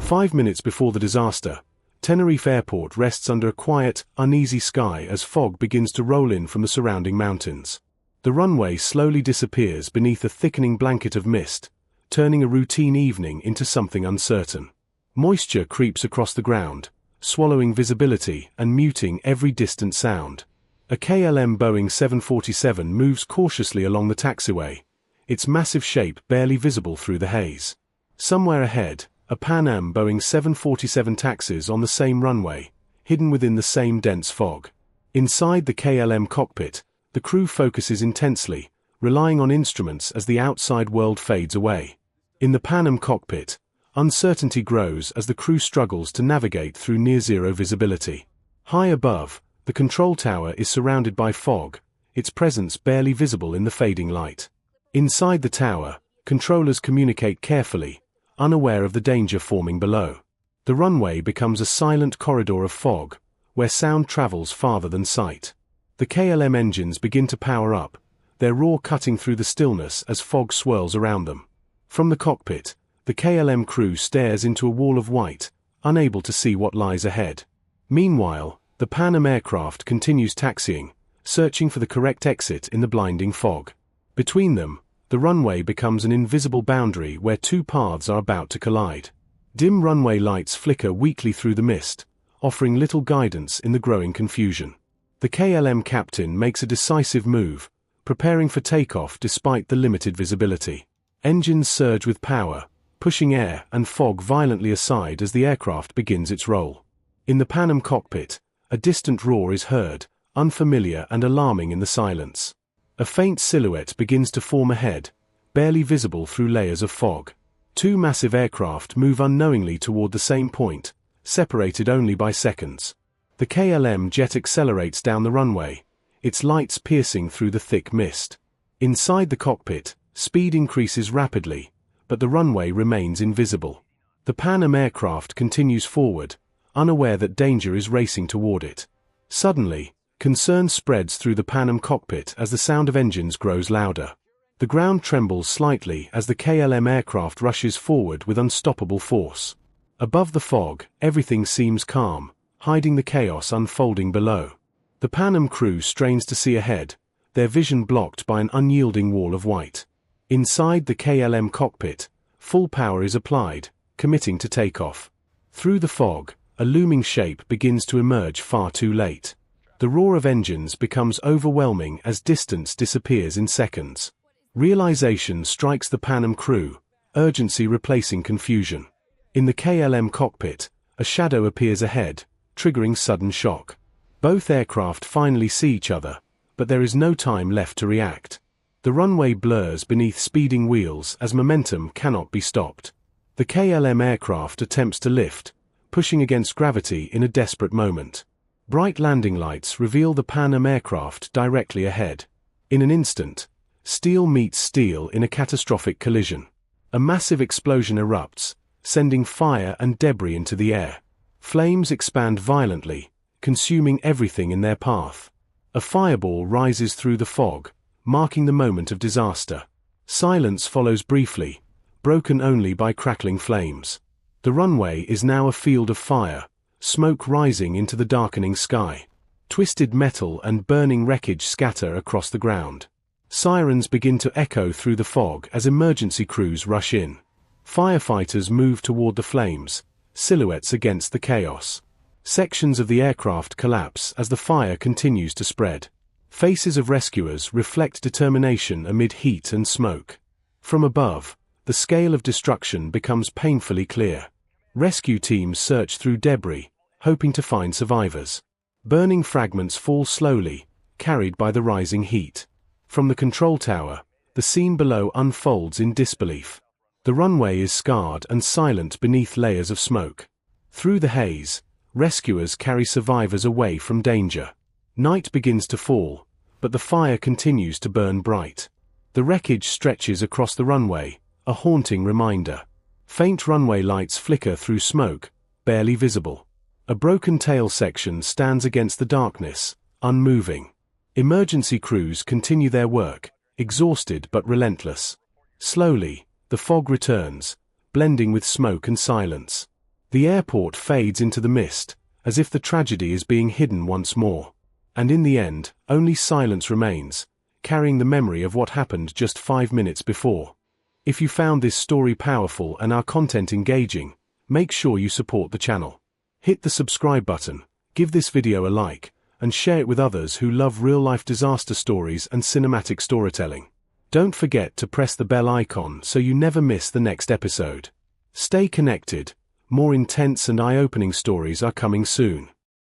5 minutes before the disaster, Tenerife Airport rests under a quiet, uneasy sky as fog begins to roll in from the surrounding mountains. The runway slowly disappears beneath a thickening blanket of mist, turning a routine evening into something uncertain. Moisture creeps across the ground, swallowing visibility and muting every distant sound. A KLM Boeing 747 moves cautiously along the taxiway, its massive shape barely visible through the haze. Somewhere ahead, a Pan Am Boeing 747 taxis on the same runway, hidden within the same dense fog. Inside the KLM cockpit, the crew focuses intensely, relying on instruments as the outside world fades away. In the Pan Am cockpit, uncertainty grows as the crew struggles to navigate through near-zero visibility. High above, the control tower is surrounded by fog, its presence barely visible in the fading light. Inside the tower, controllers communicate carefully, unaware of the danger forming below. The runway becomes a silent corridor of fog, where sound travels farther than sight. The KLM engines begin to power up, their roar cutting through the stillness as fog swirls around them. From the cockpit, the KLM crew stares into a wall of white, unable to see what lies ahead. Meanwhile, the Pan Am aircraft continues taxiing, searching for the correct exit in the blinding fog. Between them, the runway becomes an invisible boundary where two paths are about to collide. Dim runway lights flicker weakly through the mist, offering little guidance in the growing confusion. The KLM captain makes a decisive move, preparing for takeoff despite the limited visibility. Engines surge with power, pushing air and fog violently aside as the aircraft begins its roll. In the Pan Am cockpit, a distant roar is heard, unfamiliar and alarming in the silence. A faint silhouette begins to form ahead, barely visible through layers of fog. Two massive aircraft move unknowingly toward the same point, separated only by seconds. The KLM jet accelerates down the runway, its lights piercing through the thick mist. Inside the cockpit, speed increases rapidly, but the runway remains invisible. The Pan Am aircraft continues forward, unaware that danger is racing toward it. Suddenly, concern spreads through the Pan Am cockpit as the sound of engines grows louder. The ground trembles slightly as the KLM aircraft rushes forward with unstoppable force. Above the fog, everything seems calm, hiding the chaos unfolding below. The Pan Am crew strains to see ahead, their vision blocked by an unyielding wall of white. Inside the KLM cockpit, full power is applied, committing to takeoff. Through the fog, a looming shape begins to emerge far too late. The roar of engines becomes overwhelming as distance disappears in seconds. Realization strikes the Pan Am crew, urgency replacing confusion. In the KLM cockpit, a shadow appears ahead, triggering sudden shock. Both aircraft finally see each other, but there is no time left to react. The runway blurs beneath speeding wheels as momentum cannot be stopped. The KLM aircraft attempts to lift, pushing against gravity in a desperate moment. Bright landing lights reveal the Pan Am aircraft directly ahead. In an instant, steel meets steel in a catastrophic collision. A massive explosion erupts, sending fire and debris into the air. Flames expand violently, consuming everything in their path. A fireball rises through the fog, marking the moment of disaster. Silence follows briefly, broken only by crackling flames. The runway is now a field of fire, smoke rising into the darkening sky. Twisted metal and burning wreckage scatter across the ground. Sirens begin to echo through the fog as emergency crews rush in. Firefighters move toward the flames, silhouettes against the chaos. Sections of the aircraft collapse as the fire continues to spread. Faces of rescuers reflect determination amid heat and smoke. From above, the scale of destruction becomes painfully clear. Rescue teams search through debris, hoping to find survivors. Burning fragments fall slowly, carried by the rising heat. From the control tower, the scene below unfolds in disbelief. The runway is scarred and silent beneath layers of smoke. Through the haze, rescuers carry survivors away from danger. Night begins to fall, but the fire continues to burn bright. The wreckage stretches across the runway, a haunting reminder. Faint runway lights flicker through smoke, barely visible. A broken tail section stands against the darkness, unmoving. Emergency crews continue their work, exhausted but relentless. Slowly, the fog returns, blending with smoke and silence. The airport fades into the mist, as if the tragedy is being hidden once more. And in the end, only silence remains, carrying the memory of what happened just 5 minutes before. If you found this story powerful and our content engaging, make sure you support the channel. Hit the subscribe button, give this video a like, and share it with others who love real-life disaster stories and cinematic storytelling. Don't forget to press the bell icon so you never miss the next episode. Stay connected. More intense and eye-opening stories are coming soon.